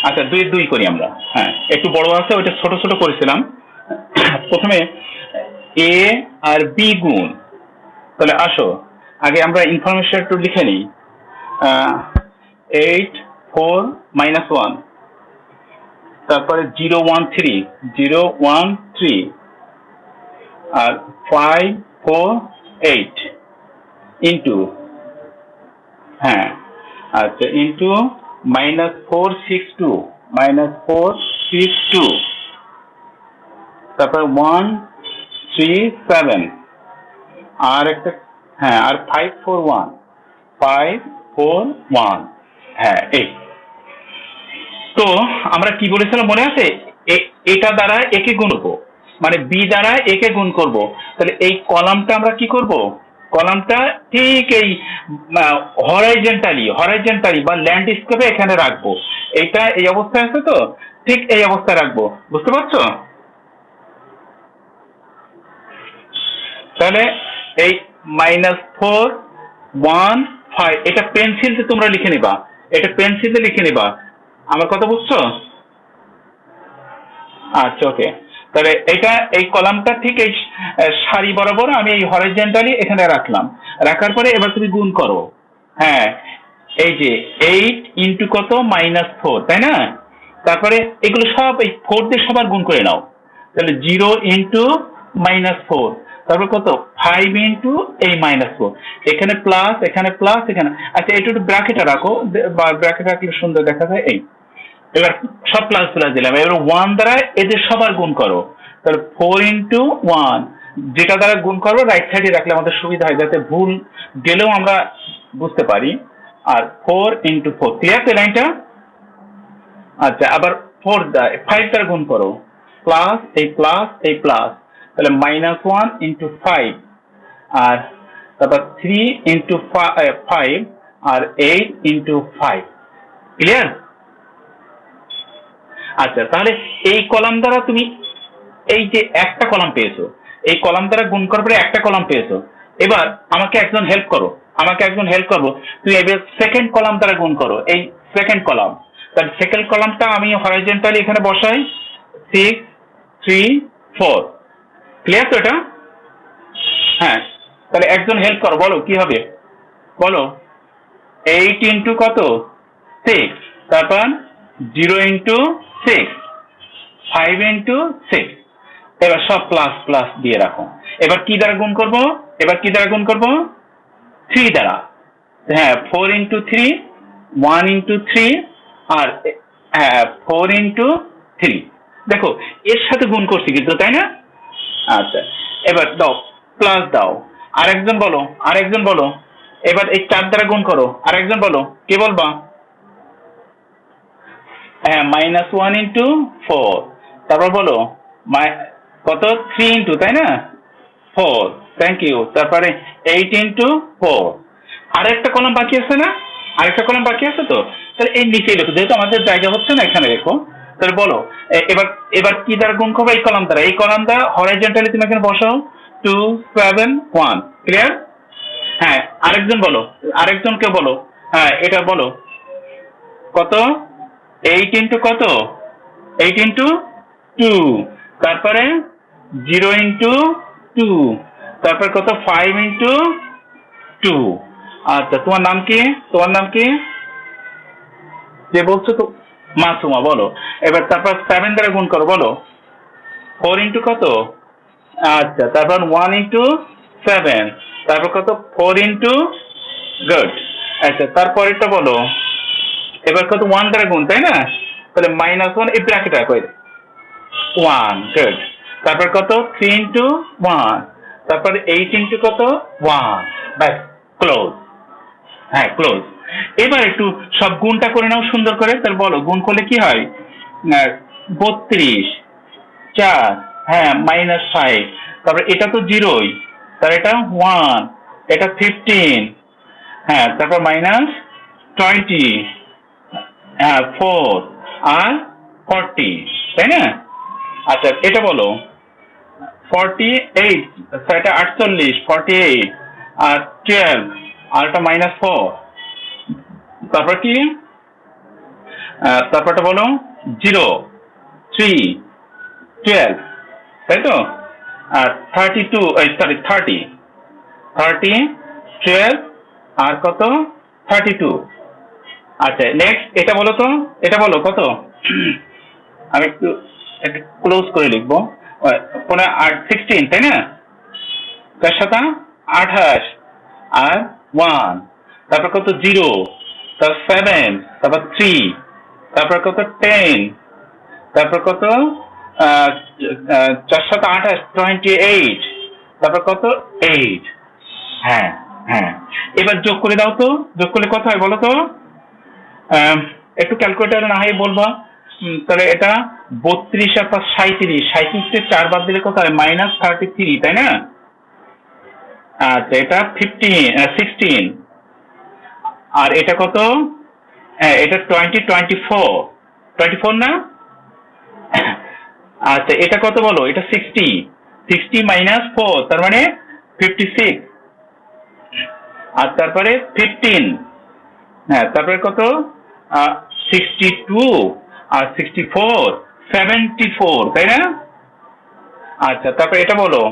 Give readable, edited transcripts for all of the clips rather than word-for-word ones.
আচ্ছা, 2 করি আমরা। হ্যাঁ, একটু বড় আছে, ওইটা ছোট ছোট করেছিলাম। প্রথমে এ আর বি গুণ। তাহলে আসো আগে আমরা ইনফরমেশন একটু লিখে নিই। 8 4 - 1, তারপরে 0 1 3 আর 5 4 8 ইন্টু, হ্যাঁ আচ্ছা, ইন্টু -4 6 2, তারপর 1 3 7 আর একটা, হ্যাঁ আর 5 4 1, হ্যাঁ এই। তো আমরা কি বলেছিলাম মনে আছে? এটা দ্বারা একে গুণ করবো, মানে বি দ্বারা একে গুণ করব। তাহলে এই কলামটা আমরা কি করব? কলামটা ঠিক এই হরাইজেন্টালি বা ল্যান্ডস্কেপে এখানে রাখবো। এটা এই অবস্থায় আছে তো, ঠিক এই অবস্থায় রাখবো। বুঝতে পারছো? তাহলে এই -4 1 5, এটা পেন্সিলতে তোমরা লিখে নিবা, এটা পেন্সিলে লিখে নিবা। আমার কথা বুঝছো? আচ্ছা, ওকে। তাহলে এটা এই কলামটা ঠিক এই সারি বরাবর আমি এই হরাইজন্টালি এখানে রাখলাম। রাখার পরে এবার তুমি গুণ করো। হ্যাঁ, এই যে 8 ইন্টু কত, -4, তাই না? তারপরে এগুলো সব এই 4 দিয়ে সবার গুণ করে নাও। তাহলে 0 ইন্টু -4, তারপর কত, 5 ইন্টু এই -4, এখানে প্লাস, এখানে প্লাস, এখানে। আচ্ছা, এটা একটু ব্র্যাকেটে রাখো, বা ব্র্যাকেটে রাখলে সুন্দর দেখা যায়। এই এবার সব প্লাস প্লাস দিলাম। এবার 1 দ্বারা এদের সবার গুণ করো। তাহলে 4 ইন্টু 1, যেটা দ্বারা গুণ করবো রাইট সাইডে রাখলে আমাদের সুবিধা হয়, যাতে ভুল গেলেও আমরা বুঝতে পারি। আর 4 ইন্টু 4, ক্লিয়ার তো লাইনটা? আচ্ছা, আবার 5 দ্বারা গুণ করো, প্লাস এই প্লাস এই প্লাস, তাহলে -1 ইন্টু 5, আর তারপর 3 ইন্টু 5, আর 8 ইন্টু 5, ক্লিয়ার? আচ্ছা, তাহলে এই কলাম দ্বারা তুমি এই যে একটা কলাম পেয়েছো, এই কলাম দ্বারা গুণ করার পরে একটা কলাম পেয়েছো। এবার আমাকে একজন হেল্প করো, তুমি এবার সেকেন্ড কলাম দ্বারা গুণ করো, এই সেকেন্ড কলাম। তাহলে সেকেন্ড কলামটা আমি হরাইজন্টালি এখানে বসাই, 6 3 4, ক্লিয়ার তো এটা? হ্যাঁ, তাহলে একজন হেল্প করো, বলো কি হবে, বলো। 8 ইন্টু কত, 6, তারপর 0 ইন্টু 6, 5 ইন্টু 6, এবার সব প্লাস প্লাস দিয়ে রাখো। এবার কি দ্বারা গুণ করব? 3 দ্বারা। হ্যাঁ, 4 ইন্টু 3, 1 ইন্টু 3, আর হ্যাঁ 4 ইন্টু 3। দেখো এর সাথে গুণ করছি কিন্তু, তাই না? আচ্ছা, এবার দাও, প্লাস দাও। আরেকজন বলো। এবার এই 4 দ্বারা গুণ করো, আরেকজন বলো, কে বলবা? হ্যাঁ, -1 ইন্টু 4, তারপর বলো কত, 3 ইন্টু, তাই না, 4, থ্যাংক ইউ। তারপরে 8 ইন্টু 4, আরেকটা কলাম বাকি আছে না? আরেকটা কলাম বাকি আছে তো, তাহলে এই নিচেই লেখো, যেহেতু আমাদের জায়গা হচ্ছে না, এখানে রেখো। তাহলে বলো, এবার এবার কি দ্বারা গুণ করবো? এই কলাম দ্বারা। এই কলাম দ্বারা হরাইজন্টালি তুমি এখানে বসাও, 2 7 1, ক্লিয়ার? হ্যাঁ, আরেকজনকে বলো। হ্যাঁ, এটা বলো, কত, 8 ইন্টু কত, 8 ইন্টু 2, তারপরে 0 ইন্টু 2, তারপর কত, 5 ইন্টু 2। আচ্ছা, তোমার নাম কি যে বলছো তো? মাসুমা, বলো। এবার তারপর 7 দ্বারা গুণ করো, বলো। 4 ইন্টু কত, আচ্ছা, তারপর 1 ইন্টু 7, তারপর কত, 4 ইন্টু, গুড। আচ্ছা, তারপরেরটা বলো। এবার কত, 1 দ্বারা গুণ, তাই না? তাহলে -1, এই ব্র্যাকেট রাখো, 1, গুড। তারপর কত, 3 ইন্টু 1, তারপর 8 ইন্টু কত, 1, ব্যাস, ক্লোজ। হ্যাঁ, ক্লোজ। এবার একটু সব গুণটা করে নাও সুন্দর করে। তাহলে বলো, গুণ করলে কি হয়? 32 4, হ্যাঁ, -5, তারপর এটা তো 0, তার এটা 1, এটা 15, হ্যাঁ, তারপর -20, হ্যাঁ 4, আর 40, তাই না? আচ্ছা, এটা বলো, 48, এটা 48, 48, আর 12, আর এটা -4, তারপর কি, তারপরটা বলো 0, 3, 12, তাই তো? আর 32, সরি 30, 12 আর কত 32। আচ্ছা নেক্সট এটা বলো তো, এটা বলো কত? আমি একটু ক্লোজ করে লিখবো। 16, তাই না? 4 আর 1, তারপর কত 0, তারপর 7, তারপর 3, তারপর কত 10, তারপর কত 4 28, তারপর কত 8। হ্যাঁ হ্যাঁ, এবার যোগ করে দাও তো, যোগ করলে কত হয় বলো তো? একটু ক্যালকুলেটার না হয় বলবা। তাহলে এটা 32 আর 37, 37 4 বাদ দিলে কত হয়? -33, তাই না? আচ্ছা এটা 16, আর এটা কত? এটা 24, 24 না? আচ্ছা এটা কত বলো? এটা 60, 60 - 4 তার মানে 56। আর তারপরে 15, হ্যাঁ তারপরে কত? 62 আর 64, 74, তাই না? আচ্ছা তারপরে এটা বলো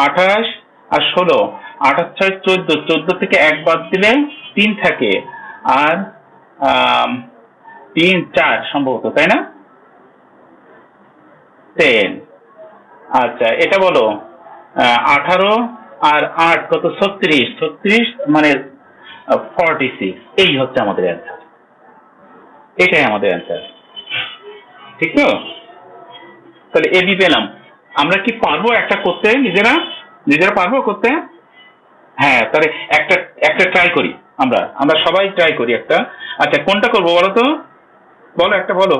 28 আর 16, 28 6 14, 14 থেকে 1 বাদ দিলে 3 থাকে, আর 3 4 সম্ভবত, তাই না? 10। আচ্ছা এটা বলো 18 আর 8 কত? 36, 36 মানে 46। এই হচ্ছে আমাদের অ্যান্সার, এটাই আমাদের অ্যান্সার, ঠিক তো? তাহলে এবি পেলাম। আমরা কি পারবো একটা করতে? নিজেরা নিজেরা পারবো করতে? হ্যাঁ তাহলে একটা একটা ট্রাই করি, আমরা আমরা সবাই ট্রাই করি একটা। আচ্ছা কোনটা করবো বলো তো, বলো একটা বলো।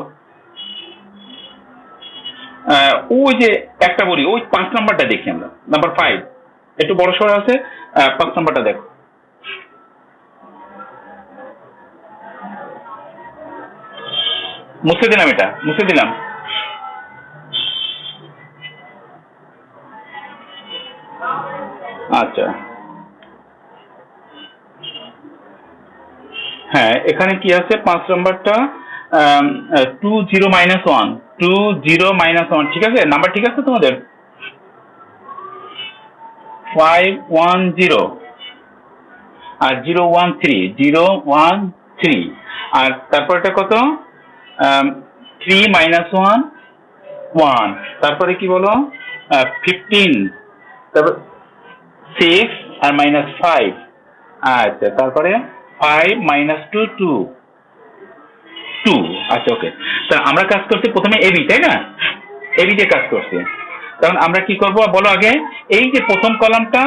ওই যে একটা বলি, ওই 5 নাম্বারটা দেখি আমরা, নাম্বার 5 একটু বড় সড়ো আছে, 5 নাম্বারটা দেখো। মুছে দিলাম, এটা মুছে দিলাম। আচ্ছা হ্যাঁ এখানে কি আছে 5 নাম্বারটা? 2 0 -1, 2 0 -1, ঠিক আছে? নাম্বার ঠিক আছে তোমাদের? 5 1 0 আর 0 1 3, 0 1 3, আর তারপর এটা কত? 3 -1 1, তারপরে কি বলো? 15, তারপর 6 আর -5। আচ্ছা তারপরে 5 - 2 2 2। আচ্ছা ওকে, তা আমরা কাজ করছি প্রথমে এবি, তাই না? এবি দিয়ে কাজ করছি। তখন আমরা কি করব বলো আগে? এই যে প্রথম কলামটা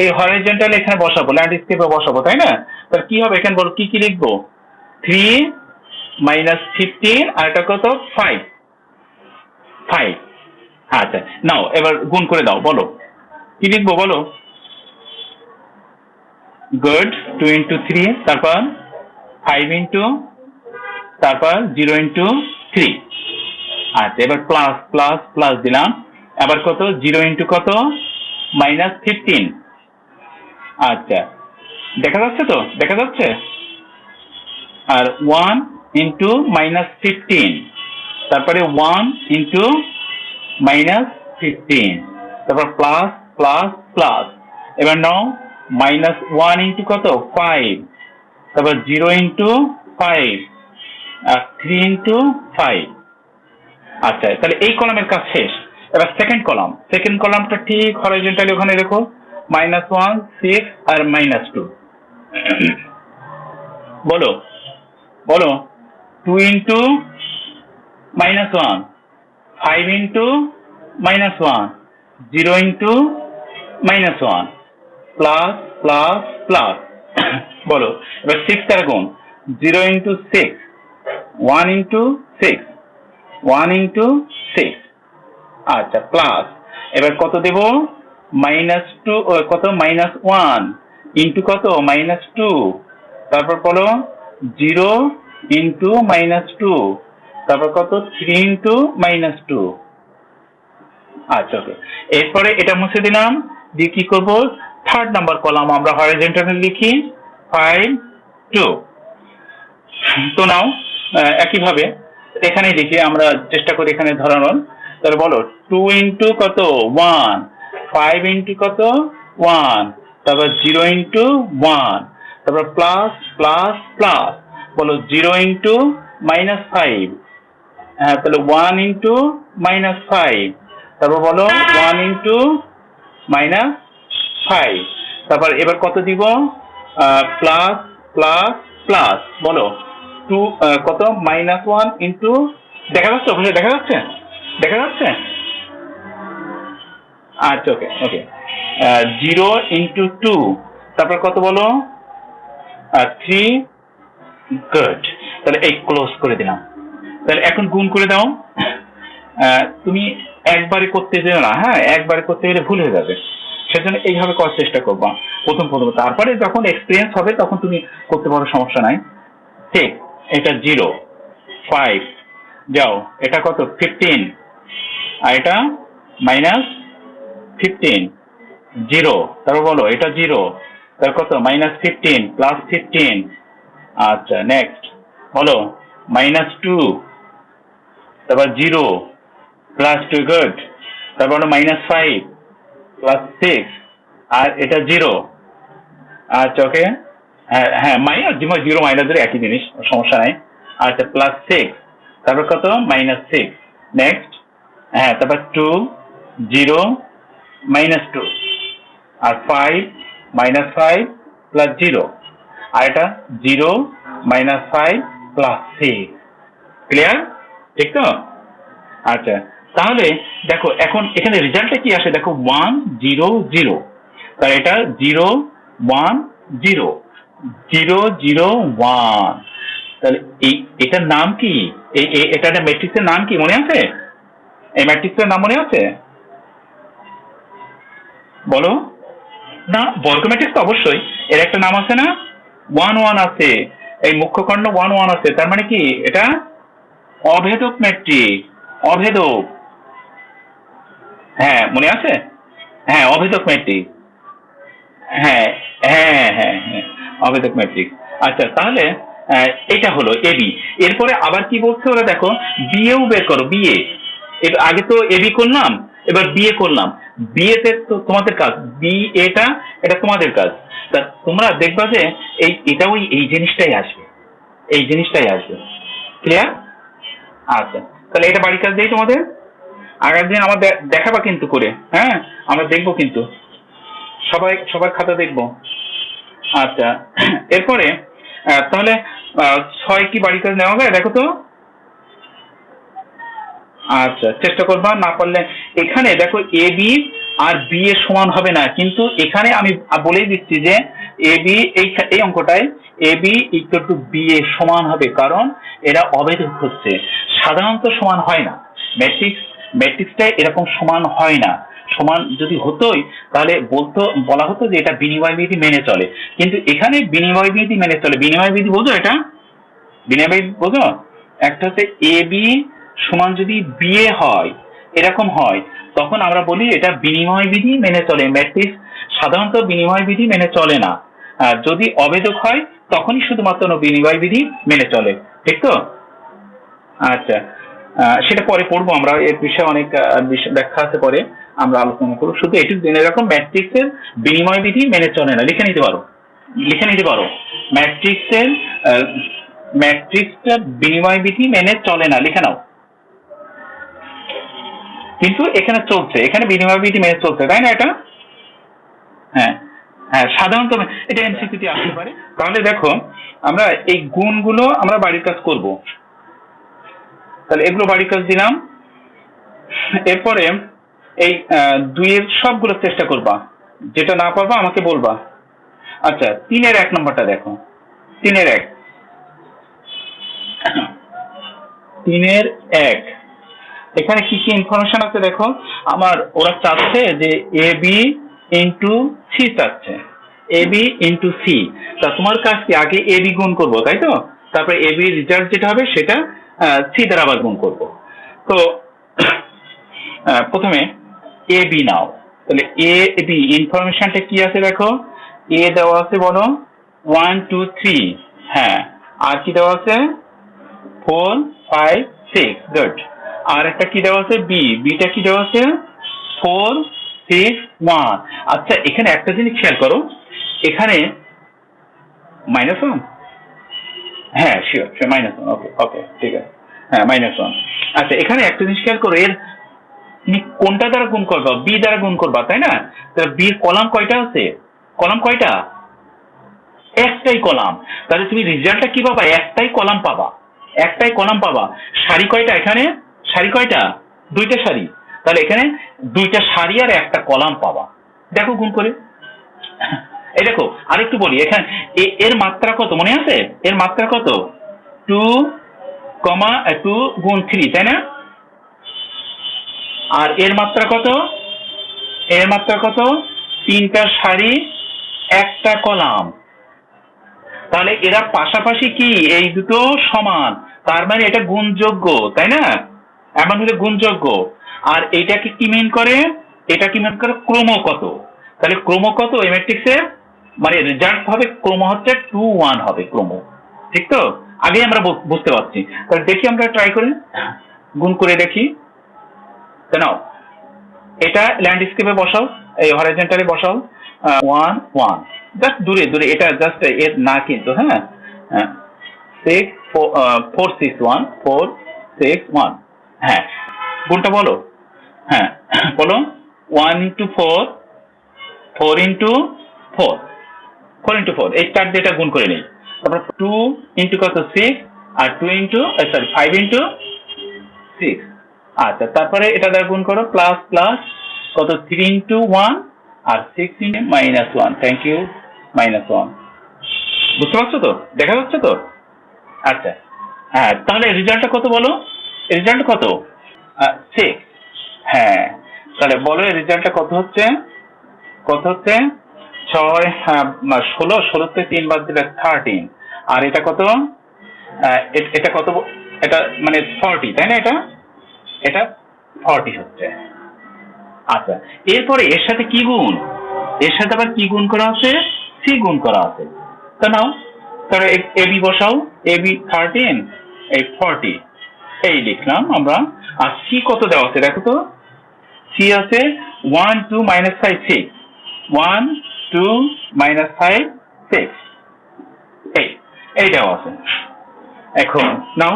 এই হরাইজন্টাল এখানে বসাবো, ল্যান্ডস্কেপে বসাবো, তাই না? তাহলে কি হবে এখানে বলো, কি কি লিখবো? 3 - 15 আর এটা কত? 5 5। আচ্ছা নাও এবার গুণ করে দাও, বলো কি লিখবো বলো? গুড, 2 × 3, তারপর 5 × তারপর 0 × 3। আচ্ছা এবার প্লাস প্লাস প্লাস দিলাম, আবার কত? 0 × কত? -15। আচ্ছা দেখা যাচ্ছে তো, দেখা যাচ্ছে? আর 1 × -15, তারপরে 1 × -15, তারপর প্লাস প্লাস প্লাস। এবার নাও -1 × কত? 5, তারপর 0 × 5 আর 3 × 5। আচ্ছা তাহলে এই কলামের কাজ শেষ। এবার সেকেন্ড কলাম, সেকেন্ড কলামটা ঠিক হরাইজন্টালি ওখানে রেখো, -1 6 আর -2। বলো বলো 2 × -1, 5 × -1, 0 × -1, প্লাস প্লাস প্লাস। বলো এবার 6 দ্বারা গুণ, 0 × 6, 1 × 6, 1 × 6। আচ্ছা প্লাস, এবার কত দেব? -2 কত? -1 ইন্টু কত? -2, তারপর বলো 0 × -2, তারপর কত? 3 × -2। আচ্ছা ওকে, এরপরে এটা মুছে দিলাম, দিয়ে কি করবো? থার্ড নাম্বার কলাম আমরা হরাইজন্টালি লিখি 5 2। তো নাও একইভাবে এখানে লিখে আমরা চেষ্টা করি এখানে ধরানোর। তাহলে বলো 2 ইন্টু কত 1, 5 ইন্টু কত 1, তারপর 0 ইন্টু 1, তারপর প্লাস প্লাস প্লাস, বলো 0 ইন্টু -5, হ্যাঁ তাহলে 1 ইন্টু -5, তারপর বলো 1 ইন্টু -5, তারপর এবার কত দিব প্লাস প্লাস প্লাস, বলো 2 কত -1 ইন্টু, দেখা যাচ্ছে ওখানে দেখা যাচ্ছে দেখা যাচ্ছে? আচ্ছা ওকে ওকে 0 ইন্টু 2, তারপর কত বলো 3, গুড। তাহলে এই ক্লোজ করে দিলাম। তাহলে এখন গুণ করে দাও। তুমি একবারে করতে যেও না, হ্যাঁ একবারে করতে গেলে ভুল হয়ে যাবে, সেজন্য এইভাবে করার চেষ্টা করবা প্রথম প্রথম। তারপরে যখন এক্সপিরিয়েন্স হবে তখন তুমি করতে পারো, সমস্যা নাই। ঠিক, এটা 0, 5, যাও এটা কত 15, আর এটা -15, 0, তারপর বলো এটা 0, তারপর কত -15 প্লাস 15, আচ্ছা নেক্সট বলো -2, তারপর 0 প্লাস 2, গুড, তারপর -5 প্লাস 6, আর এটা 0, আচ্ছা ওকে, হ্যাঁ হ্যাঁ জিরো মাইনাস 0 একই জিনিস, সমস্যা নাই। আচ্ছা প্লাস 6, তারপর কত -6, নেক্সট, হ্যাঁ তারপর 2, 0, -2, আর 5 -5 প্লাস 0, আর এটা 0 -5 প্লাস 6, ক্লিয়ার? ঠিক তো? আচ্ছা তাহলে দেখো এখন এখানে রেজাল্টটা কি আসে, দেখো 1 0 0, তাহলে এটা 0 1 0 0 0 1, তাহলে এটার নাম কি? এটা ম্যাট্রিক্সের নাম কি মনে আছে? এই ম্যাট্রিক্সের নাম মনে আছে? বলো না, বর্গ ম্যাট্রিক্স তো অবশ্যই, এর একটা নাম আছে না, 1 1 আছে, এই মুখ্যখণ্ড 1 1 আছে, তার মানে কি এটা অভেদক ম্যাট্রিক্স, অভেদক, হ্যাঁ মনে আছে, হ্যাঁ অভেদক ম্যাট্রিক্স, হ্যাঁ হ্যাঁ হ্যাঁ হ্যাঁ অভেদক ম্যাট্রিক্স। আচ্ছা তাহলে এটা হলো এবি। এরপরে আবার কি বলছে ওরা, দেখো বিএও বের করো, বিএ। আগে তো এবি করলাম, এবার বিএ করলাম। বিএতে তো তোমাদের কাজ, বি এটা এটা তোমাদের কাজ, তা তোমরা দেখবা যে এটা ওই এই জিনিসটাই আসবে, এই জিনিসটাই আসবে, ক্লিয়ার? আচ্ছা তাহলে এটা বাড়ির কাজ দেই তোমাদের, আগামী দিন আমার দেখাবা কিন্তু করে, হ্যাঁ আমরা দেখবো কিন্তু, সবাই সবার খাতা দেখবো। আচ্ছা এরপরে তাহলে 6 কি বাড়ির কাজ নেওয়া যায় দেখো তো? আচ্ছা চেষ্টা করবা, না পারলে এখানে দেখো এ বি আর বি এর সমান হবে না, কিন্তু এখানে আমি বলেই দিচ্ছি যে এ বি এই অঙ্কটায় A B equal to B এর সমান হবে, কারণ এরা অভেদক হচ্ছে, সাধারণত সমান হয় না, ম্যাট্রিক্সটাই এরকম সমান হয় না। সমান যদি হতোই তাহলে বলা হতো যে এটা বিনিময় বিধি মেনে চলে, কিন্তু এখানে বিনিময় বিধি মেনে চলে। বিনিময় বিধি বোঝো? এটা বিনিময় বিধি বোঝো? একটা হচ্ছে এ বি সমান যদি বিএ হয়, এরকম হয়, তখন আমরা বলি এটা বিনিময় বিধি মেনে চলে। ম্যাট্রিক্স সাধারণত বিনিময় বিধি মেনে চলে না, যদি অভেদক হয় তখনই শুধুমাত্র বিনিময় বিধি মেনে চলে, ঠিক তো? আচ্ছা সেটা পরে পড়বো আমরা, এর বিষয়ে অনেক ব্যাখ্যা আছে, পরে আমরা আলোচনা করবো। শুধু এটুকু জেনে রাখো, ম্যাট্রিক্সের বিনিময় বিধি মেনে চলে না, লিখে নিতে পারো, লিখে নিতে পারো, ম্যাট্রিক্সটা বিনিময় বিধি মেনে চলে না, লিখে নাও। কিন্তু এখানে চলছে, এখানে বিনিময় বিধি মেনে চলছে, তাই না? এটা হ্যাঁ হ্যাঁ সাধারণত এটা এমসিকিউতে আসতে পারে। তাহলে দেখো আমরা এই গুণগুলো আমরা বাড়ির কাজ করব, তাহলে এগুলো বাড়ির কাজ দিলাম। এরপরে এই 2 এর সবগুলো চেষ্টা করবা, যেটা না পারবা আমাকে বলবা। আচ্ছা 3 এর 1 নম্বরটা দেখো, 3 এর 1, 3 এর 1 এখানে কি কি ইনফরমেশন আছে দেখো। আমার ওরা চাচ্ছে যে এ বি ইন্টু সি চাচ্ছে, এ বি ইন্টু সি। তা তোমার কাজ কি, আগে এ বি গুণ করবো তাই তো, তারপরে এ বি রেজাল্ট যেটা হবে সেটা সি দ্বারা আবার গুণ করবো। তো প্রথমে এ বি নাও, তাহলে এ বি ইনফরমেশনটা কি আছে দেখো, এ দেওয়া আছে বলো 1 2 3, হ্যাঁ, আর কি দেওয়া আছে 4 5 6 গুড। আর একটা কি দেওয়া আছে বিটা কি দেওয়া আছে 4 6 1। আচ্ছা এখানে একটা জিনিস খেয়াল করো, এখানে -1, হ্যাঁ শিওর -1, ওকে ওকে ঠিক আছে, হ্যাঁ -1। আচ্ছা এখানে একটা জিনিস খেয়াল করো, এর তুমি কোনটা দ্বারা গুণ করবা, বি দ্বারা গুণ করবা তাই না? তাহলে বির কলাম কয়টা আছে, কলাম কয়টা, একটাই কলাম। তাহলে তুমি রেজাল্টটা কি পাবা, একটাই কলাম পাবা, একটাই কলাম পাবা। সারি কয়টা এখানে, সারি কয়টা, দুইটা সারি। তাহলে এখানে দুইটা সারি আর একটা কলাম পাবা। দেখো গুণ করে, এই দেখো আরেকটু বলি, এখানে এর মাত্রা কত মনে আছে, এর মাত্রা কত 2, 2 গুণ 3 তাই না? আর এর মাত্রা কত, এর মাত্রা কত, তিনটা সারি একটা কলাম। তাহলে এরা পাশাপাশি কি, এই দুটো সমান, তার মানে এটা গুণযোগ্য তাই না? এমন হলে গুণযোগ্য। আর এইটাকে কি মিন করে, এটা কি মিন করে ক্রমকত। তাহলে ক্রমকত এই ম্যাট্রিক্সের মানে রেজাল্ট হবে ক্রম হচ্ছে 2 1 হবে ক্রম, ঠিক তো? আগে আমরা বুঝতে পারছি। তাহলে দেখি আমরা ট্রাই করি, গুণ করে দেখি। নাও এটা ল্যান্ডস্কেপে বসাও, এই হরাইজন্টালে বসাও 1 1, জাস্ট দূরে দূরে, এটা জাস্ট এর না কিন্তু, হ্যাঁ 6 4 6 1 4 6 1, হ্যাঁ গুণটা বলো, হ্যাঁ বলো 1 into 4 4 into 4 4 into 4, এই 4 দিয়ে এটা গুণ করে নেই। তারপর 2 into কত 6 আর 2 into সরি 5 into 6। আচ্ছা তারপরে এটা দ্বারা গুণ করো, প্লাস প্লাস কত 3 into 1 আর 6 into -1, থ্যাংক ইউ -1। বুঝতে পারছো তো, দেখা যাচ্ছে তো? আচ্ছা হ্যাঁ, তাহলে রেজাল্টটা কত বলো, রেজাল্ট কত 6, হ্যাঁ তাহলে বলো রেজাল্টটা কত হচ্ছে, কত হচ্ছে 6 16, 16 তে 3 বাদ দিলে 13, আর এটা কত, এটা কত, এটা মানে 40 তাই না, এটা এটা 40 হচ্ছে। আচ্ছা এরপরে এর সাথে কি গুণ, এর সাথে আবার কি গুণ করা আছে, সি গুণ করা আছে। তা নাও তাহলে এবি বসাও, এবি 13 এই 40, এই লিখলাম আমরা। আর সি কত দেওয়া আছে দেখো তো, সি আছে 1 2 -5 6, 1 2 -5 6, এই দেওয়া আছে। এখন নাও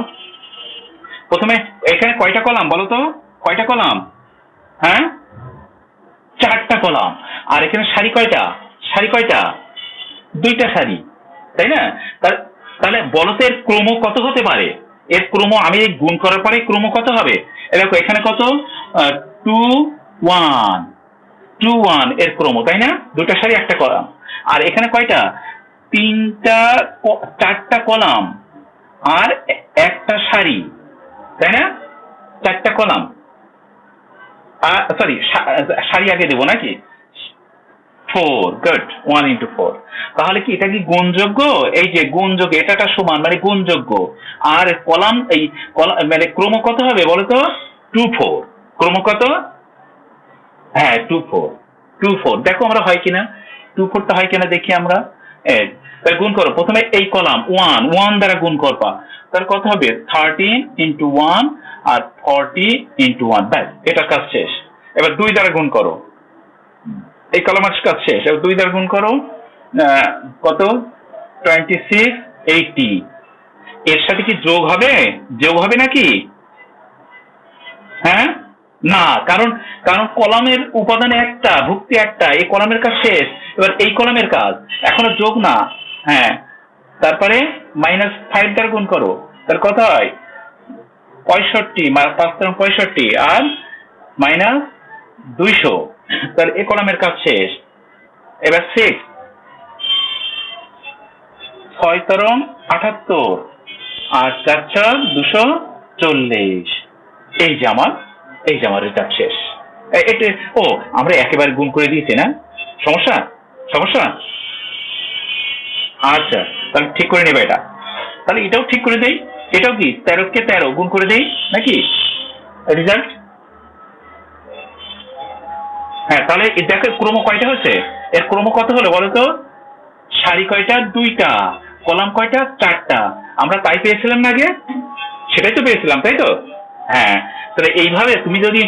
প্রথমে এখানে কয়টা কলাম বলো তো, কয়টা কলাম, হ্যাঁ 4টা কলাম। আর এখানে সারি কয়টা, সারি কয়টা, 2টা সারি তাই না? তাহলে বলো তো এর ক্রম কত হতে পারে, এর ক্রম আমি গুণ করার পরে ক্রম কত হবে, দেখো এখানে কত 2 1 2 1 এর ক্রম তাই না, 2টা সারি একটা কলাম। আর এখানে কয়টা, 4টা কলাম আর একটা সারি তাই না, 4টা কলাম, সরি সারি আগে দেবো নাকি, 4 গুড, 1 into 4। তাহলে কি এটা কি গুণযোগ্য, এই যে গুণযোগ্য, এটা সমান মানে গুণযোগ্য। আর কলাম এই কলাম মানে ক্রম কত হবে বলতো 2 4, ক্রম কত, হ্যাঁ 2 4 2 4, দেখো আমরা হয় কিনা 2 4 টা হয় কিনা দেখি আমরা। তাহলে গুণ করো, প্রথমে এই কলাম 1 1 দ্বারা গুণ করবা, তাহলে কত হবে 13 into 1 আর 40 into 1, ব্যাস এটা কাজ শেষ। এবার 2 দ্বারা গুণ করো, এই কলামের কাজ শেষ। এবার 2 দ্বারা গুণ করো কত 26 80, এর সাথে কি যোগ হবে, যোগ হবে নাকি, হ্যাঁ না, কারণ কারণ কলামের উপাদান একটা, ভুক্তি একটা, এই কলামের কাজ শেষ। এবার এই কলামের কাজ এখনো যোগ না, হ্যাঁ তারপরে -5 দ্বারা গুণ করো, তার কত হয় 65, 5 65 আর -200, তার এই কলামের কাজ শেষ। এবার 6 6 78 আর 4 240, এই যে আমার রেজাল্ট শেষ। এটা ও আমরা একেবারে গুণ করে দিয়েছি না, সমস্যা সমস্যা, আচ্ছা তাহলে ঠিক করে নেবে এটা, তাহলে এটাও ঠিক করে দেই, এটাও কি 13 কে 13 গুণ করে দেই নাকি রেজাল্ট, হ্যাঁ তাহলে দেখো ক্রম কয়টা হচ্ছে, এর ক্রম কত হলো বলো তো, সারি কয়টা 2টা, কলাম কয়টা? 4টা। আমরা তাই পেয়েছিলাম না আগে? সেটাই তো পেয়েছিলাম, তাই তো? হ্যাঁ। তাহলে এইভাবে তুমি যদি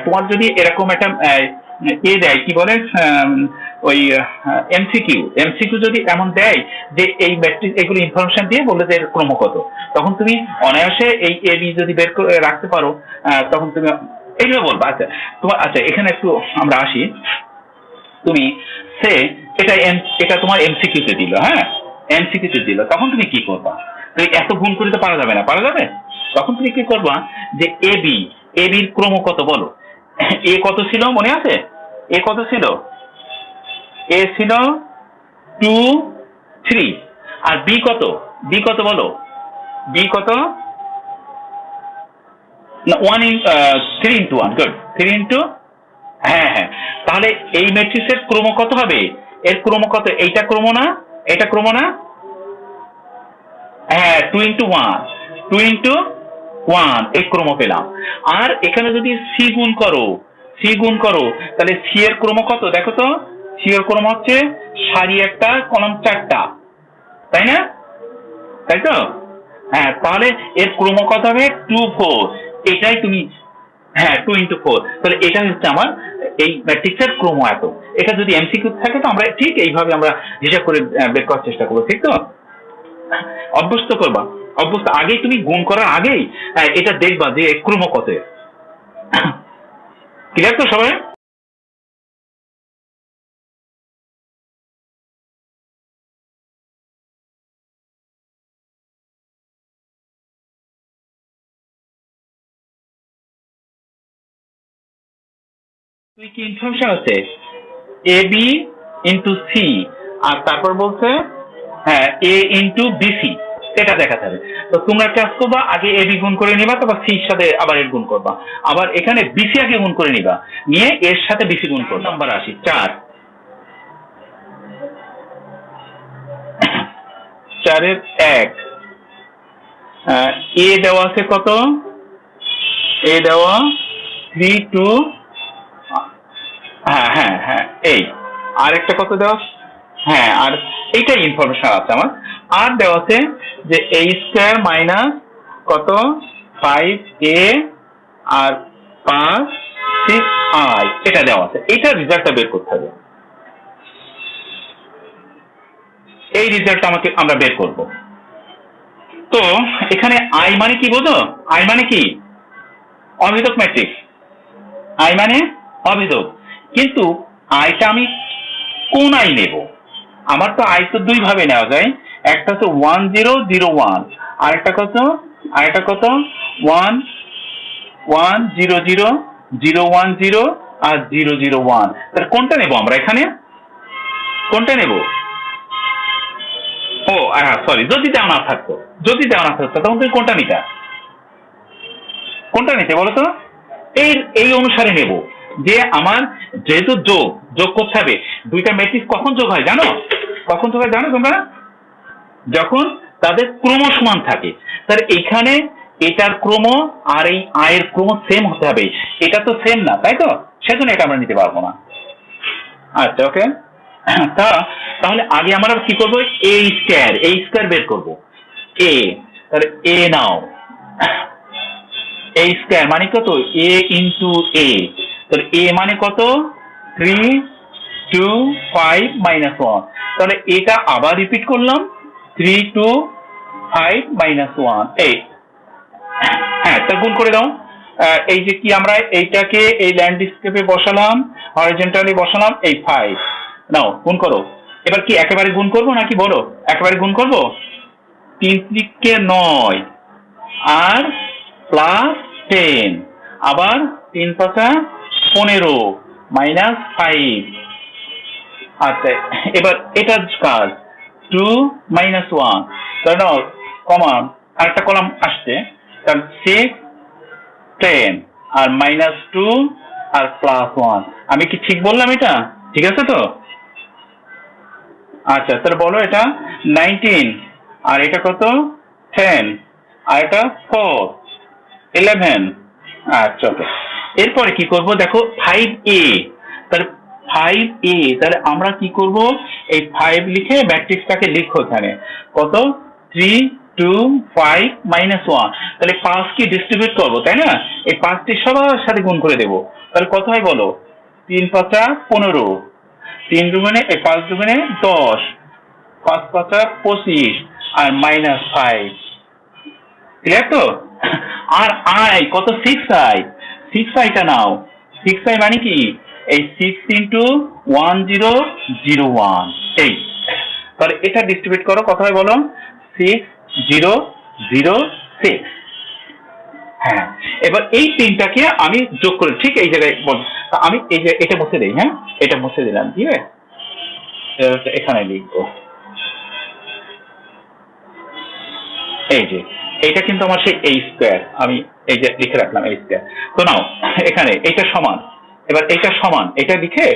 তোমার যদি এরকম একটা দেয়, কি বলে, ওই এমসিকিউ এমসিকিউ যদি এমন দেয় যে এই ম্যাট্রিক্স এগুলো ইনফরমেশন দিয়ে বললে যে এর ক্রম কত, তখন তুমি অনায়াসে এই এ বি যদি বের করে রাখতে পারো, তখন তুমি এইভাবে বলবো। আচ্ছা, তোমার আচ্ছা এখানে একটু আমরা আসি। তুমি সে এটা তোমার এমসিকিউতে দিল, হ্যাঁ, এমসিকিউতে দিল, তখন তুমি কি করবা? তো এত গুণ করে তো পারা যাবে না, পারা যাবে? তখন তুমি কি করবা যে এ বির ক্রম কত বলো? এ কত ছিল মনে আছে? এ কত ছিল? এ ছিল 2, 3। আর বি কত? বি কত বলো? বি কত? না, 3 into 1, গুড, 3 into, হ্যাঁ হ্যাঁ। তাহলে এই ম্যাট্রিক্সের ক্রম কত হবে? এর ক্রম কত? এইটা ক্রম না? এটা ক্রম না? হ্যাঁ, 2 into 1, 2 into 1 এই ক্রম পেলাম। আর এখানে যদি সি গুণ করো, সি গুণ করো, তাহলে সি এর ক্রম কত দেখো তো? সি এর ক্রম হচ্ছে সারি একটা, কলাম 4টা, তাই না? তাই তো? হ্যাঁ, তাহলে এর ক্রম কত হবে? 2, 4। এটাই তুমি, হ্যাঁ, 2 into 4। তাহলে এটা হচ্ছে আমার এই ম্যাট্রিক্সের ক্রম এত। এটা যদি এমসিকিউ থাকে তো আমরা ঠিক এইভাবে আমরা হিসাব করে বের করার চেষ্টা করবো, ঠিক তো? অভ্যস্ত করবা, অভ্যস্ত আগেই তুমি গুণ করার আগেই এটা দেখবা যে ক্রম কত। ক্লিয়ার তো সবাই? তুই কি ইনফরমেশন আছে? এ বি ইন্টু সি, আর তারপর বলছে হ্যাঁ এ ইন্টু বিসি, এটা দেখাতে হবে। তো তোমরা কাজ করবা, আগে এ বি গুণ করে নিবা, তারপর সির সাথে আবার এর গুণ করবা, আবার এখানে বিসি আগে গুণ করে নিবা, নিয়ে এর সাথে বিসি গুণ করবা। নাম্বার আসি 4, 4-এর 1। এ দেওয়া আছে কত? এ দেওয়া 3, 2, হ্যাঁ হ্যাঁ হ্যাঁ, এই আর একটা কত দেওয়া? হ্যাঁ, আর এইটাই ইনফরমেশন আছে আমার। আর দেওয়া আছে যে এ স্কোয়ার মাইনাস কত 5a আর 5, 6i, এটা দেওয়া আছে। এইটা রেজাল্টটা বের করতে হবে। এই রেজাল্টটা আমরা বের করব। তো এখানে আই মানে কি বোঝো? আই মানে কি? অভিযোগ ম্যাট্রিক্স। আই মানে অভিযোগ। কিন্তু আইটা আমি কোন আই নেব? আমার তো আই তো দুই ভাবে নেওয়া যায়। একটা হচ্ছে 1001, আরেকটা কত? আরেকটা কত 1100, 010 আর 001। তাহলে কোনটা নেব আমরা এখানে? কোনটা নেব? ও হ্যাঁ, সরি, যদি দেওয়া না থাকতো, যদি দেওয়া না থাকতো তখন তুমি কোনটা নিতা? কোনটা নিতে বলো তো? এই এই অনুসারে নেব যে আমার যেহেতু যোগ যোগ করতে হবে। দুইটা ম্যাট্রিক্স কখন যোগ হয় জানো? কখন যোগ হয় জানো তোমরা? যখন তাদের ক্রম সমান থাকে। তাহলে এখানে এটার ক্রম আর এই আয়ের ক্রম সেম হতে হবে। এটা তো সেম না, তাই তো? সেজন্য এটা আমরা নিতে পারবো না। আচ্ছা, ওকে। তাহলে আগে আমরা কি করবো? এই স্কোয়ার বের করবো। এ, তাহলে এ নাও। এ স্কোয়ার মানে কত? এ ইন্টু এ। তাহলে এ মানে কত? 3, 2, 5 - 1। তাহলে এটা আবার রিপিট করলাম, 3, 2, 5 - 1, 8। হ্যাঁ, তা গুণ করে দাও। এই যে কি আমরা এইটাকে এই ল্যান্ডস্কেপে বসালাম, হরিজন্টালি বসালাম, এই 5 নাও গুণ করো। এবার কি একেবারে গুণ করবো নাকি বলো? একেবারে গুণ করবো। 3 × 9 আর +10, আবার 3 × 15 -5। আচ্ছা, এবার এটার কাজ 2 - 1, তাহলে নাও কমান আরেকটা কলাম আসছে, তাহলে 6, 10 আর -2 আর +1। আমি কি ঠিক বললাম? এটা ঠিক আছে তো? আচ্ছা, তাহলে বলো এটা 19, আর এটা কত 10, আর এটা 4, 11। আচ্ছা, ওকে। এরপরে কি করব দেখো 5a, তাহলে 5a, তাহলে আমরা কি করব, এই 5 লিখে ম্যাট্রিক্সটাকে লিখো এখানে কত 3 2 5 -1, তাহলে 5 কি ডিস্ট্রিবিউট করবো তাই না, এই 5টি সবার সাথে গুণ করে দেব, তাহলে কত হয় বলো, 3 5 15, 3 দুগুণে 5 দুগুণে 10, 5 5 25 আর -5, ক্লিয়ার তো। আর আই কত, 6i, 6i টা নাও, 6i মানে কি, এই 6 × 1001, এই তাহলে এটা ডিস্ট্রিবিউট করো, কত হয় বলো, 6006। হ্যাঁ, এবার এই তিনটাকে আমি যোগ করে ঠিক এই জায়গায় বল, আমি এই যে এটা মুছে দিই, হ্যাঁ এটা মুছে দিলাম, ঠিক আছে, এখানে লিখবো, এই যে এইটা কিন্তু আমার সেই a স্কয়ার, আমি এই যে লিখে রাখলাম a স্কয়ার, তো নাও এখানে এইটা সমান, এবার এইটা সমান, এটা লিখে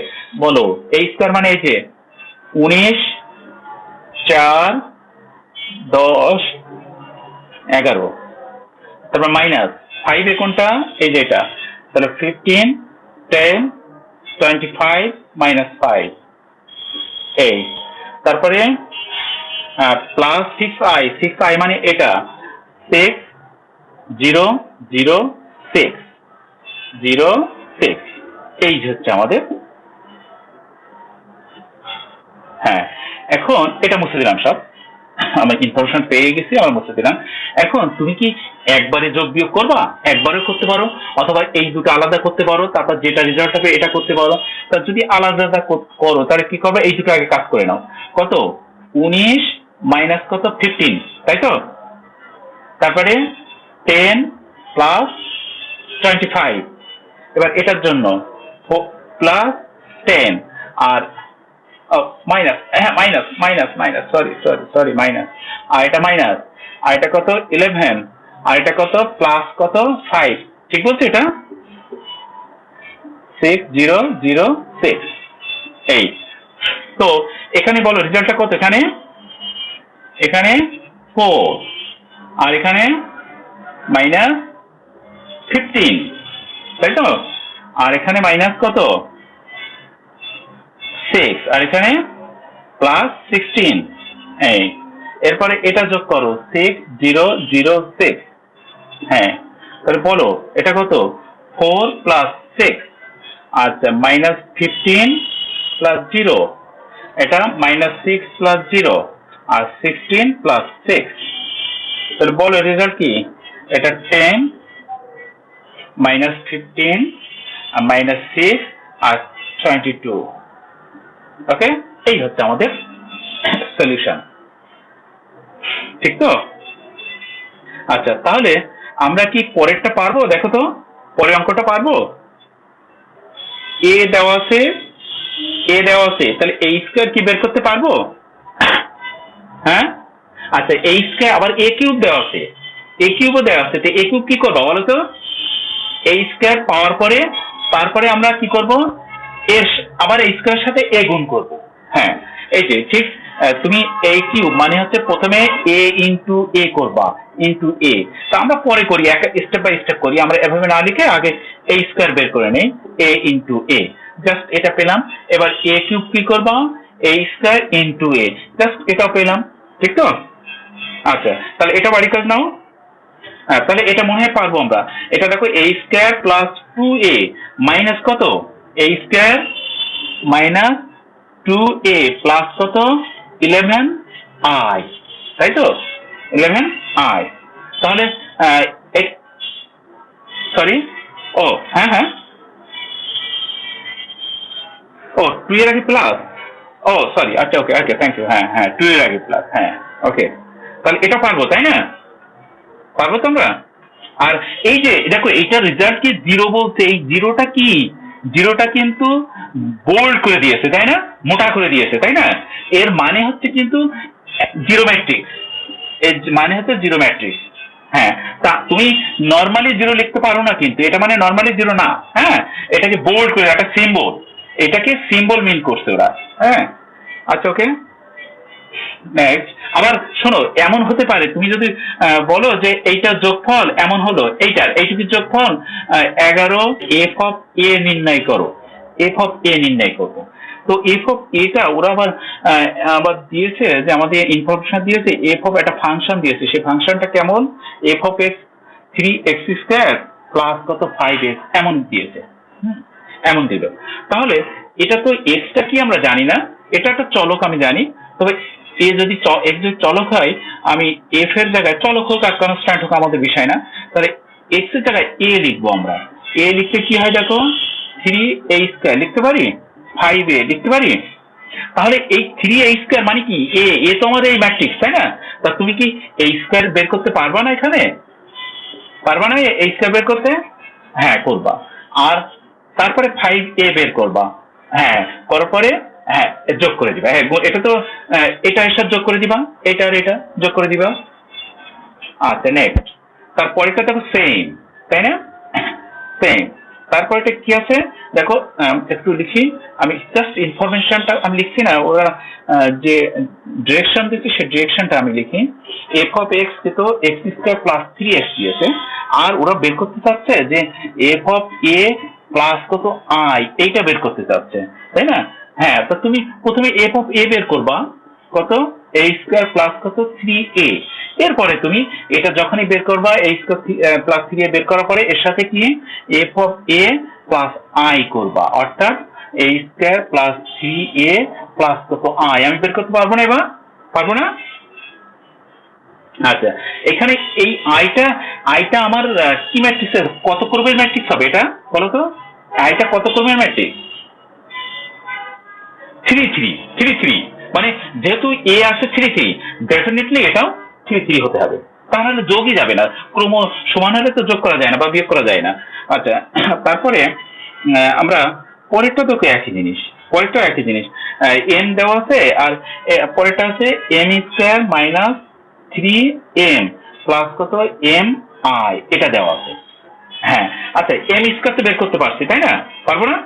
বলো a স্কয়ার মানে এই যে 19 4 10 11, তারপর মাইনাস 5 এ কোনটা, এই যে এটা, তাহলে 15 10 25 -5, এই তারপরে প্লাস 6i মানে এটা 6 0 0 6 0 6, এই হচ্ছে আমাদের। হ্যাঁ, এখন এটা মুছে দিলাম সব, আমি ইনফরমেশন পেয়ে গেছি, আমার মুছে দিলাম। এখন তুমি কি একবারে যোগ বিয়োগ করবা, একবারে করতে পারো, অথবা এই দুটো আলাদা করতে পারো, তারপর যেটা রেজাল্ট হবে এটা করতে পারো। তা যদি আলাদা করো তাহলে কি করবে, এই দুটো আগে কাজ করে নাও, কত 19 মাইনাস কত 15, তাই তো, তারপরে 10 প্লাস 25, এবার এটার জন্য প্লাস 10 আর মাইনাস, হ্যাঁ minus minus minus, sorry sorry sorry minus, আর এটা মাইনাস, আর এটা কত 11, আর এটা কত প্লাস কত 5, ঠিক বলছো, এটা 6006, এই তো এখানে বলো রেজাল্টটা কত, এখানে এখানে 4 আর এখানে -15, তাই তো, আর এখানে মাইনাস কত 6 আর এখানে প্লাস 16, এই এরপরে এটা যোগ করো 6006, হ্যাঁ তাহলে বলো এটা কত 4 + 6, আচ্ছা -15 + 0, এটা -6 + 0 আর 16 + 6, তাহলে বলো রেজাল্ট কি, এটা 10 -15 আর -6 আর 22, ওকে, এই হচ্ছে আমাদের সলিউশন, ঠিক তো। আচ্ছা তাহলে আমরা কি পরেরটা পারবো, দেখো তো পরের অঙ্কটা পারবো, এ দেওয়া আছে তাহলে a স্কয়ার কি বের করতে পারবো, হ্যাঁ আচ্ছা a স্কয়ার, আবার a কিউব দেওয়া আছে, a কিউবও দেওয়া আছে, তো a কিউব কি করবো বলো তো, a স্কয়ার পাওয়ার পরে তারপরে আমরা কি করব, এর আবার a স্কয়ারের সাথে a গুণ করব, হ্যাঁ এই যে ঠিক, তুমি a কিউব মানে হচ্ছে প্রথমে a ইনটু a করবা, ইনটু a, তো আমরা পরে করি, এক স্টেপ বাই স্টেপ করি, আমরা এভাবে না লিখে আগে a স্কয়ার বের করে নেই, a ইনটু a, জাস্ট এটা পেলাম, এবার a কিউব কি করবা, a square into a, just এটাও পেলাম, ঠিক তো। আচ্ছা তাহলে এটা বাড়ি কাজ নাও, হ্যাঁ তাহলে এটা মনে হয় পারবো আমরা, এটা দেখো a square plus 2a minus কত, a square minus 2a plus কত 11i, তাই তো 11i, তাহলে সরি, ও হ্যাঁ হ্যাঁ, ও 2 এর আগে প্লাস, ও সরি, আচ্ছা ওকে ওকে থ্যাংক ইউ, হ্যাঁ হ্যাঁ 2 এর আগে প্লাস, হ্যাঁ ওকে, তাহলে এটা পারবো তাই না, পারবো তোমরা। আর এই যে দেখো এইটা রেজাল্ট কি জিরো বলছে, এই জিরোটা কি, জিরোটা কিন্তু বোল্ড করে দিয়েছে তাই না, মোটা করে দিয়েছে তাই না, এর মানে হচ্ছে কিন্তু জিরো ম্যাট্রিক্স, এর মানে হচ্ছে জিরো ম্যাট্রিক্স, হ্যাঁ তা তুমি নর্মালি জিরো লিখতে পারো না, কিন্তু এটা মানে নর্মালি জিরো না, হ্যাঁ এটাকে বোল্ড করে একটা সিম্বল, এটাকে সিম্বল মিন করছে ওরা, হ্যাঁ আচ্ছা ওকে। নেক্সট আবার শোনো, এমন হতে পারে তুমি যদি বলো যে এইটার যোগফল এমন হলো, এইটুকুর যোগফল 11 f অফ a নির্ণয় করো, এফ অফ এ নির্ণয় করব। তো এফ অফ এটা ওরা আবার দিয়েছে যে আমাদের ইনফরমেশন দিয়েছে এফ অফ একটা ফাংশন দিয়েছে, সেই ফাংশনটা কেমন, F of x 3x² plus কত 5x এমন দিয়েছে। এমন দিল। তাহলে এটা তো এক্সটা কি আমরা জানি না, এটা একটা চলক আমি জানি, তবে এ যদি এক্স যদি চলক হয় আমি এফ এর জায়গায় চলক হোক আর কনস্ট্যান্ট হোক আমাদের বিষয় না, তাহলে এক্স এর জায়গায় এ লিখবো আমরা। এ লিখতে কি হয় দেখো, 3a² লিখতে পারি, 5a লিখতে পারি। তাহলে এই 3a² মানে কি, এ তো আমাদের এই ম্যাট্রিক্স, তাই না? তা তুমি কি a² বের করতে পারবা না এখানে? পারবা না a² বের করতে? হ্যাঁ করবা। আর তারপরে 5a বের করবা, হ্যাঁ করার পরে হ্যাঁ যোগ করে দিবা। হ্যাঁ এটা তো এটা এর সাথে যোগ করে দিবা, এটা আর এটা যোগ করে দিবা। আচ্ছা নেক্সট, তারপরেটা দেখো সেম, তাই না? সেম। তারপরেটা কি আছে দেখো, একটু লিখি আমি, জাস্ট ইনফরমেশনটা আমি লিখছি না, ওরা যে ডিরেকশন দিচ্ছে সেই ডিরেকশনটা আমি লিখি। এফ অফ এক্স তো x² প্লাস 3x দিয়েছে, আর ওরা বের করতে চাচ্ছে যে এফ অফ এ প্লাস কত আই, এইটা বের করতে চাচ্ছে, তাই না? হ্যাঁ, তো তুমি প্রথমে এফ অফ এ বের করবা, কত a² প্লাস কত 3a। এরপরে তুমি এটা যখনই বের করবা a² প্লাস 3a বের করার পরে এর সাথে কি F of A plus I করবা, অর্থাৎ a² প্লাস 3a প্লাস কত আই। আমি বের করতে পারবো না এবার? পারবো না? আচ্ছা, এখানে এই আইটা আমার কি ম্যাট্রিক্সের, কত ক্রমের ম্যাট্রিক্স হবে এটা বলো তো? আইটা কত ক্রমের ম্যাট্রিক্স? 3 মানে যেহেতু এ আছে 3 ডেফিনেটলি এটাও 3 হতে হবে, তাহলে যোগই যাবে না, ক্রম সমান হলে তো যোগ করা যায় না বা বিয়োগ করা যায় না। আচ্ছা, তারপরে আমরা পরেরটা তো একই জিনিস, পরেরটাও একই জিনিস, এন দেওয়া আছে, আর পরেরটা আছে m² মাইনাস 3m প্লাস কত এম আই, এটা দেওয়া আছে। হ্যাঁ আচ্ছা, m² তো বের করতে পারছি, তাই না? পারবো না?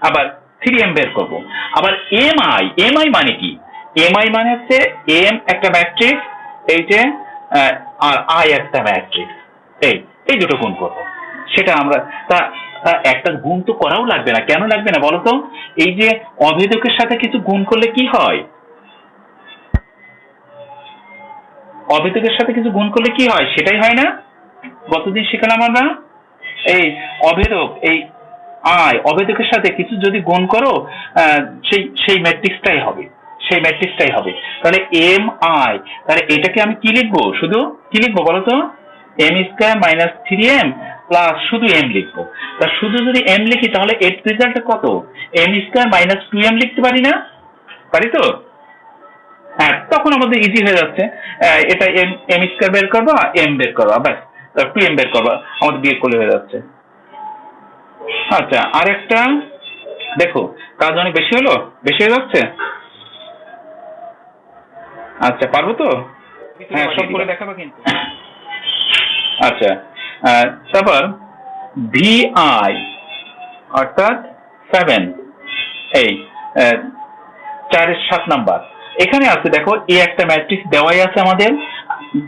আবার 3m বের করবো। আবার এমআই মানে কি? এমআই মানে হচ্ছে এম একটা ম্যাট্রিক্স, এই যে আর আই একটা ম্যাট্রিক্স, এই দুটো গুণ করবো। সেটা আমরা তা একটা গুণ তো করাও লাগবে না, কেন লাগবে না বলতো? এই যে অভেদকের সাথে কিছু গুণ করলে কি হয়, অভেদকের সাথে কিছু গুণ করলে কি হয় সেটাই হয় না? গতদিন শিখলাম আমরা, এই অভেদক, এই অভেদকের সাথে কিছু যদি গুণ করো সেই ম্যাট্রিক্সটাই হবে, সেই ম্যাট্রিক্সটাই হবে। তাহলে এম আই, তাহলে এটাকে আমি কি লিখবো, শুধু কি লিখবো বলতো? m² মাইনাস 3m প্লাস শুধু m লিখবো। তা শুধু যদি m লিখি তাহলে এর রেজাল্ট কত, m² মাইনাস 2m লিখতে পারি না? পারি তো? হ্যাঁ, তখন আমাদের ইজি হয়ে যাচ্ছে, এটা m² বের করবো, m বের করবো, ব্যাস 2m বের করবো, আমাদের বিয়োগ করলে হয়ে যাচ্ছে। আচ্ছা, আরেকটা দেখো, কাজ অনেক বেশি হলো, বেশি হয়ে যাচ্ছে। আচ্ছা, পারবো তো? হ্যাঁ, সব করে দেখাবো কিন্তু। আচ্ছা, তারপর VI অর্থাৎ 7, এই 4-এর 7 নাম্বার এখানে আছে। দেখো এই একটা ম্যাট্রিক্স দেওয়াই আছে আমাদের,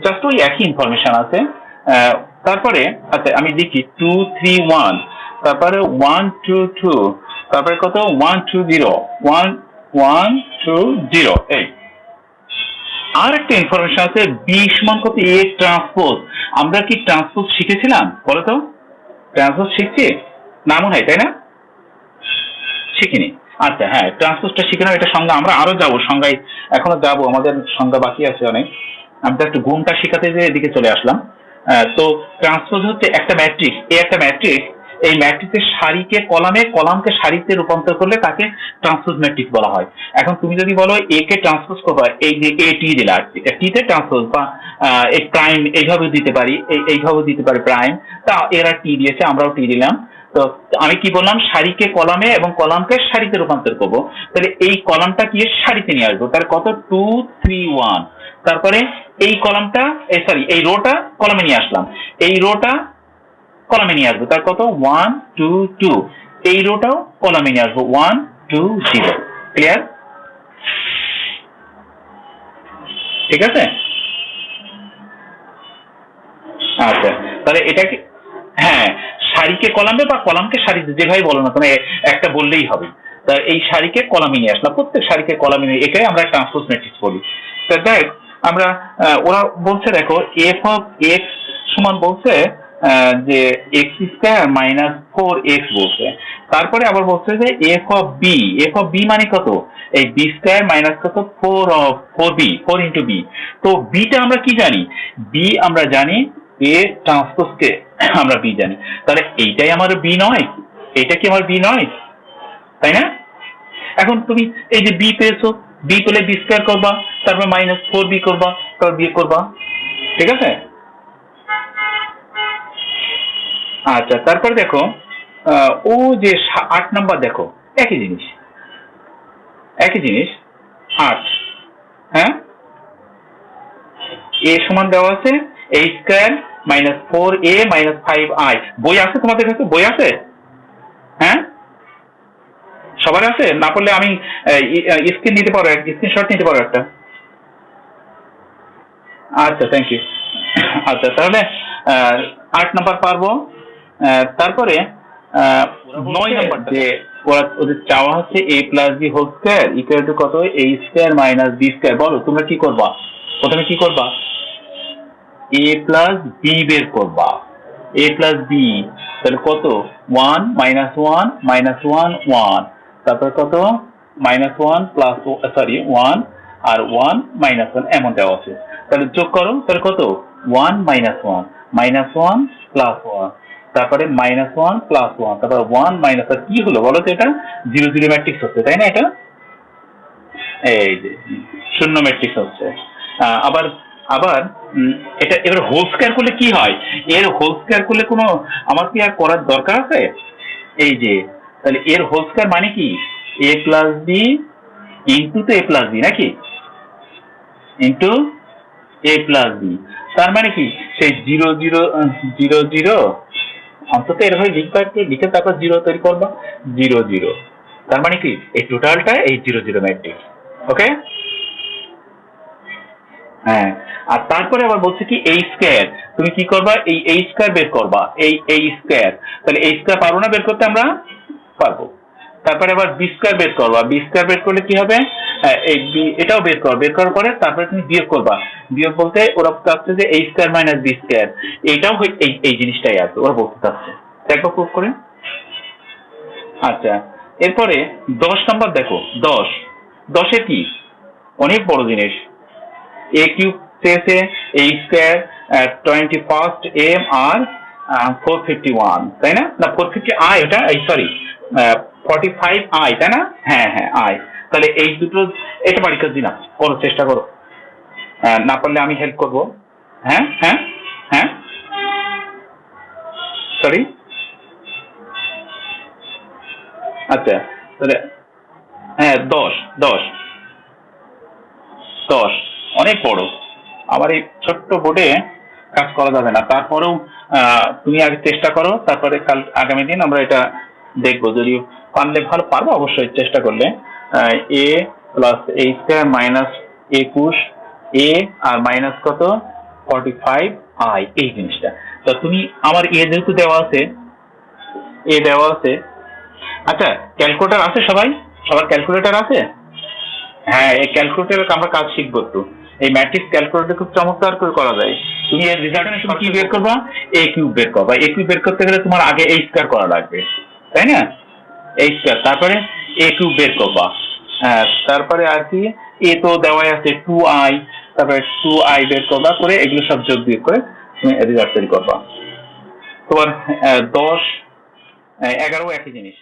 জাস্ট ওই একই ইনফরমেশন আছে। তারপরে আচ্ছা আমি লিখি 2 3 1, তারপরে 1 2 2, তারপরে কত 1 2 0 1 1 2 0। এই আর একটা ইনফরমেশন আছে, বি সমান কত এ ট্রান্সপোজ। আমরা কি ট্রান্সপোজ শিখেছিলাম বলো তো? ট্রান্সপোজ শিখছি না মনে হয়, তাই না? শিখিনি। আচ্ছা হ্যাঁ, ট্রান্সপোজটা শিখলাম, এটা সংজ্ঞা আমরা আরো যাবো, সংজ্ঞায় এখনো যাবো, আমাদের সংজ্ঞা বাকি আছে অনেক। আমি তো একটু গুণটা শেখাতে যে এদিকে চলে আসলাম। তো ট্রান্সপোজ হচ্ছে একটা ম্যাট্রিক্স, একটা ম্যাট্রিক্স, এই ম্যাট্রিক্সের সারিকে কলামে, কলামকে সারিতে রূপান্তর করলে তাকে ট্রান্সপোজ ম্যাট্রিক্স বলা হয়। এখন তুমি যদি বলো এ কে ট্রান্সপোজ করবা, এই যে এ টি দিলা, টিতে ট্রান্সপোজ বা এই প্রাইম এইভাবে দিতে পারি, এইভাবে দিতে পারি প্রাইম, তা এরা টি দিয়েছে, আমরাও টি দিলাম। তো আমি কি বললাম, সারিকে কলামে এবং কলামকে সারিতে রূপান্তর করবো, তাহলে এই কলামটা কি সারিতে নিয়ে আসবো, তার কত 2 3 1, তারপরে এই কলামটা সরি এই রোটা কলামে নিয়ে আসলাম, এই রোটা কলামে নিয়ে আসবো, তার কত 1 2 2, এই রোটাও কলামে নিয়ে আসবো 1 2 0। ক্লিয়ার? ঠিক আছে। আচ্ছা, তাহলে এটা কি, হ্যাঁ সারিকে কলামে বা কলামকে সারিতে, যেভাবে বলো না তুমি একটা বললেই হবে। তা এই সারিকে কলামে নিয়ে আসলাম, প্রত্যেক সারিকে কলামে নিয়ে, এটাই আমরা ট্রান্সপোজ ম্যাট্রিক্স বলি। তা দেখ আমরা ওরা বলছে দেখো এফ অফ এক্স সমান বলছে যে এক্স স্কোয়ার মাইনাস 4x বলছে। তারপরে আবার বলছে যে এফ অফ বি মানে কত, এই বি স্কোয়ার মাইনাস কত 4 ইন্টু বি। তো বিটা আমরা কি জানি, বি আমরা জানি এ ট্রান্সপোজ কে আমরা বি জানি, তাহলে এইটাই আমার বি নয়, এটা কি আমার বি নয়, তাই না? এখন তুমি এই যে বি পেয়েছো, বি পেলে বি স্কোয়ার করবা, তারপর মাইনাস 4b করবা, তারপর বি করবা, ঠিক আছে? আচ্ছা তারপর দেখো ও যে 8 নাম্বার, দেখো একই জিনিস 8, হ্যাঁ এ সমান দেওয়া আছে a square minus 4a minus 5i। বই আছে তোমাদের কাছে, বই আছে? হ্যাঁ সবার আছে, না পড়লে আমি স্ক্রিন নিতে পারো, স্ক্রিনশট নিতে পারো একটা। আচ্ছা থ্যাংক ইউ। আচ্ছা তাহলে 8 নাম্বার পারবো। তারপরে 9 নাম্বার, যে ওদের চাওয়া হচ্ছে a plus b whole square equal to কত, a square minus b square. বলো তোমরা কি করবা, প্রথমে কি করবা, a প্লাস বি বের করবা, a প্লাস বি, তাহলে কত 1 মাইনাস 1 মাইনাস 1 1, তারপর কত মাইনাস 1 প্লাস 1 আর 1 মাইনাস 1 এমন দেওয়া আছে। তাহলে যোগ করো, তাহলে কত 1 মাইনাস 1 মাইনাস 1 প্লাস 1, তারপরে মাইনাস 1 প্লাস 1, তারপর 1 মাইনাস, কি হলো বলো তো, এটা 0 0 ম্যাট্রিক্স হচ্ছে, তাই না? এটা এই যে শূন্য ম্যাট্রিক্স হচ্ছে। আবার আবার এটা এবার হোল স্কয়ার করলে কি হয়, এর হোল স্কয়ার করলে কোনো আমার কি আর করার দরকার আছে? এই যে তাহলে এর হোল স্কয়ার মানে কি, a প্লাস বি ইন্টু তো a প্লাস বি নাকি, ইন্টু a প্লাস বি, তার মানে কি সেই 0 0 0 0, অন্তত এরভাবে লিখবা, একটু লিখে তারপর 0 তৈরি করবা, 0 0, তার মানে কি এই টোটালটা এই 0 0 ম্যাট্রিক্স। ওকে, হ্যাঁ। আর তারপরে আবার বলছে কি এই স্কয়ার, তুমি কি করবা, এই স্কয়ার বের করবা, এই স্কয়ার, তাহলে এই স্কয়ার পারবো না বের করতে, আমরা পারবো। তারপরে আবার বি স্কয়ার বের করবা, বি স্কয়ার বের করলে কি হবে, এই এটাও বের করার পরে তারপরে তুমি বিয়োগ করবা, বিয়োগ বলতে ওরা চাচ্ছে যে এই স্কয়ার মাইনাস বি স্কয়ার, এইটাও এই জিনিসটাই আছে ওরা বলতে চাচ্ছে, দেখো প্রুফ করে। আচ্ছা এরপরে 10 নাম্বার দেখো, 10 কি অনেক বড় জিনিস, a কিউব চেয়েছে, a স্কয়ার 21 m আর 451, তাই না? 450i, ওটা সরি 45i, তাই না? হ্যাঁ হ্যাঁ i, তাহলে এই দুটো এটা বাড়ি কাজ দিলাম, করো চেষ্টা করো, না পারলে আমি হেল্প করবো। হ্যাঁ হ্যাঁ হ্যাঁ সরি, আচ্ছা তাহলে হ্যাঁ 10 অনেক বড়, আমার এই ছোট্ট বোর্ডে কাজ করা যাবে না, তারপরেও তুমি আগে চেষ্টা করো, তারপরে কাল আগামী দিন আমরা এটা দেখবো, যদি পারলে ভালো, পারবো অবশ্যই চেষ্টা করলে। a plus a square minus 21 a আর মাইনাস কত 45i, এই জিনিসটা। তো তুমি আমার যেহেতু দেওয়া আছে, দেওয়া আছে, আচ্ছা ক্যালকুলেটর আছে সবার ক্যালকুলেটর আছে? হ্যাঁ এই ক্যালকুলেটর আমরা কাজ শিখবো একটু, এই ম্যাট্রিক্স ক্যালকুলেটর খুব চমৎকার করে করা যায়। তুমি এর রেজাল্ট কি বের করবা, a কিউব বের করবা, a কিউব বের করতে গেলে তোমার আগে a স্কয়ার করা লাগবে, তাই না? a স্কয়ার, তারপরে a কিউব বের করবা, তারপরে আর কি a তো দেওয়াই আছে 2i, তারপরে 2i বের করবা, করে এগুলো সব যোগ বিয়োগ করে তুমি রেজাল্ট তৈরি করবা। তোমার 10 11 একই জিনিস।